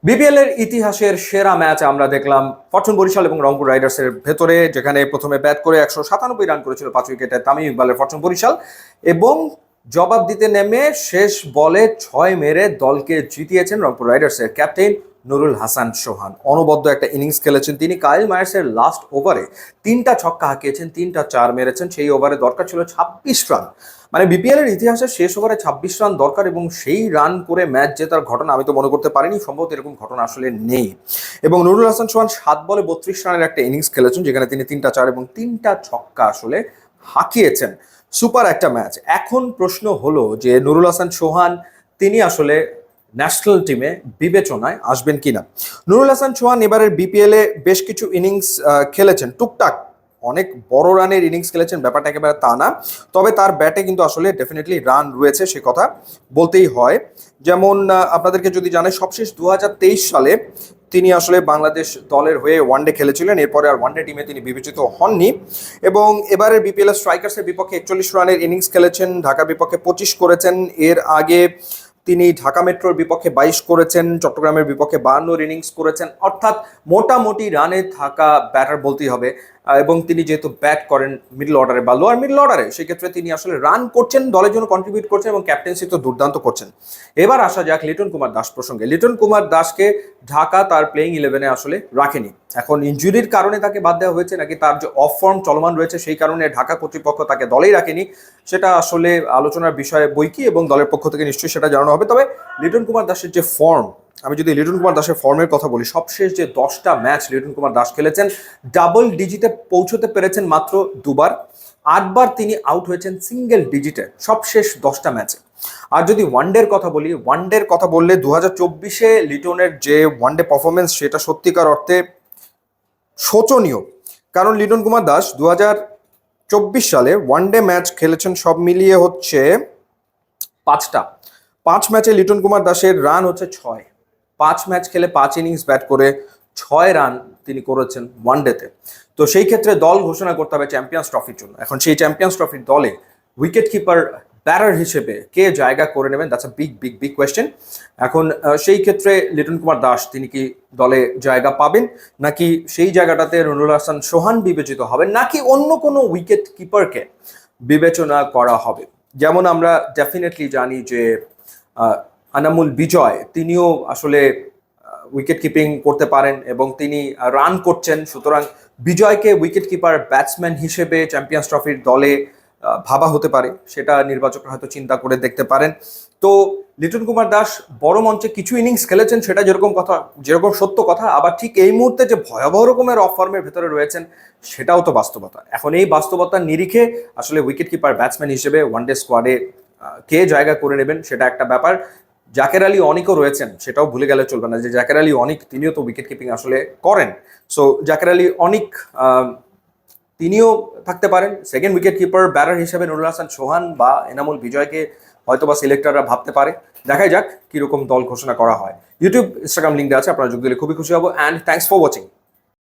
BPL এর ইতিহাসের সেরা ম্যাচ আমরা দেখলাম ফরচুন বরিশাল এবং রংপুর রাইডার্সের ভেতরে, যেখানে প্রথমে ব্যাট করে 197 রান করেছিল 5 উইকেটে তামিম ইকবালের ফরচুন বরিশাল, এবং জবাব দিতে নেমে শেষ বলে 6 মেরে দলকে জিতিয়েছেন রংপুর রাইডার্সের ক্যাপ্টেন নুরুল হাসান সোহান। অনবদ্য একটা ইনিংস খেলেছেন তিনি। কাইল মায়ার্সের লাস্ট ওভারে 3টা ছক্কা হাঁকিয়েছেন, 3টা 4 মেরেছেন। সেই ওভারে দরকার ছিল 26 রান। মানে বিপিএল এর ইতিহাসে শেষ ওভারে 26 রান দরকার এবং সেই রান করে ম্যাচ জেতার ঘটনা আমি তো মনে করতে পারিনি, সম্ভবত এরকম ঘটনা আসলে নেই। এবং নুরুল হাসান সোহান 7 বলে 32 রানের একটা ইনিংস খেলেছেন, যেখানে তিনি 3টা 4 এবং 3টা ছক্কা আসলে হাঁকিয়েছেন। সুপার একটা ম্যাচ। এখন প্রশ্ন হলো যে নুরুল হাসান সোহান তিনি আসলে ন্যাশনাল টিমে বিবেচনায় আসবেন কিনা। নুরুল হাসান সোহান এবারের বিপিএল এ বেশ কিছু ইনিংস খেলেছেন, টুকটাক অনেক বড় রানের ইনিংস খেলেছেন, ব্যাপারটা একেবারে তা না। তবে তার ব্যাটে কিন্তু আসলে ডেফিনেটলি রান রয়েছে, সে কথা বলতেই হয়। যেমন আপনাদেরকে যদি জানাই, সবশেষ 2023 সালে তিনি আসলে বাংলাদেশ দলের হয়ে ওয়ানডে খেলেছিলেন, এরপরে আর ওয়ানডে টিমে তিনি বিবেচিত হননি। এবং এবারের বিপিএল স্ট্রাইকার্সের বিপক্ষে 41 রানের ইনিংস খেলেছেন, ঢাকার বিপক্ষে 25 করেছেন। এর আগে তিনি ঢাকা মেট্রোর বিপক্ষে 22 করেছেন, চট্টগ্রামের বিপক্ষে 52 ইনিংস করেছেন। অর্থাৎ মোটামুটি রানে থাকা ব্যাটার বলতেই হবে। এবং তিনি যেহেতু ব্যাট করেন মিডল অর্ডারে বা লোয়ার মিডল অর্ডারে, সেক্ষেত্রে তিনি আসলে রান করছেন, দলের জন্য কন্ট্রিবিউট করছেন এবং ক্যাপ্টেন্সি তো দুর্দান্ত করছেন। এবার আসা যাক লিটন কুমার দাস প্রসঙ্গে। লিটন কুমার দাসকে ঢাকা তার প্লেইং 11-এ আসলে রাখেনি। এখন ইনজুরির কারণে তাকে বাদ দেওয়া হয়েছে, নাকি তার যে অফ ফর্ম চলমান রয়েছে সেই কারণে ঢাকা কর্তৃপক্ষ তাকে দলেই রাখেনি, সেটা আসলে আলোচনার বিষয়ে বই কি, এবং দলের পক্ষ থেকে নিশ্চয়ই সেটা জানানো হবে। তবে লিটন কুমার দাসের যে ফর্ম, আমি যদি লিটন কুমার দাসের ফর্মের কথা বলি, সবশেষ যে 10টা ম্যাচ লিটন কুমার দাস খেলেছেন, ডাবল ডিজিটে পৌঁছতে পেরেছেন মাত্র 2বার। 8বার তিনি আউট হয়েছেন সিঙ্গেল ডিজিটে সবশেষ 10টা ম্যাচে। আর যদি ওয়ানডের কথা বলি, ওয়ানডের কথা বললে 2024-এ লিটনের যে ওয়ানডে পারফরমেন্স, সেটা সত্যিকার অর্থে শোচনীয়। কারণ লিটন কুমার দাস 2024 সালে ওয়ানডে ম্যাচ খেলেছেন সব মিলিয়ে হচ্ছে 5টা। 5 ম্যাচে লিটন কুমার দাসের রান হচ্ছে 6। 5 ম্যাচ খেলে 5 ইনিংস ব্যাট করে 6 রান তিনি করেছেন ওয়ানডেতে। তো সেই ক্ষেত্রে দল ঘোষণা করতে হবে চ্যাম্পিয়ন্স ট্রফির জন্য। এখন সেই চ্যাম্পিয়ন্স ট্রফির দলে উইকেট কিপার ব্যাটার হিসেবে কে জায়গা করে নেবেন, that's a big big big question. এখন সেই ক্ষেত্রে লিটন কুমার দাস তিনি কি দলে জায়গা পাবেন, নাকি সেই জায়গাটাতে নুরুল হাসান সোহান বিবেচিত হবেন, নাকি অন্য কোনো উইকেট কিপারকে বিবেচনা করা হবে। যেমন আমরা ডেফিনেটলি জানি যে আনামুল বিজয় তিনিও আসলে উইকেট কিপিং করতে পারেন এবং তিনি রান করছেন, সুতরাং বিজয়কে উইকেট কিপার ব্যাটসম্যান হিসেবে চ্যাম্পিয়ন্স ট্রফির দলে ভাবা হতে পারে, সেটা নির্বাচকরা হয়তো চিন্তা করে দেখতে পারেন। তো লিটন কুমার দাস বড় মঞ্চে কিছু ইনিংস খেলেছেন, সেটা যেরকম সত্য কথা, আবার ঠিক এই মুহূর্তে যে ভয়াবহ রকমের অফ ফর্মের ভেতরে রয়েছেন সেটাও তো বাস্তবতা। এখন এই বাস্তবতার নিরিখে আসলে উইকেট কিপার ব্যাটসম্যান হিসেবে ওয়ানডে স্কোয়াডে কে জায়গা করে নেবেন সেটা একটা ব্যাপার। জাকের আলী অনিকও রয়েছেন, সেটাও ভুলে গেলে চলবে না যে জাকের আলী অনিক তিনিও তো উইকেট কিপিং আসলে করেন। সো জাকের আলী অনিক তিনিও থাকতে পারেন। সেকেন্ড উইকেট কিপার ব্যাটার হিসেবে নুরুল হাসান সোহান বা এনামুল বিজয়কে হয়তো বা সিলেক্টররা ভাবতে পারে। দেখাই যাক কিরকম দল ঘোষণা করা হয়। ইউটিউব ইনস্টাগ্রাম লিঙ্ক দেওয়া আছে, আপনারা যোগ দিলে খুবই খুশি হবো। And thanks for watching.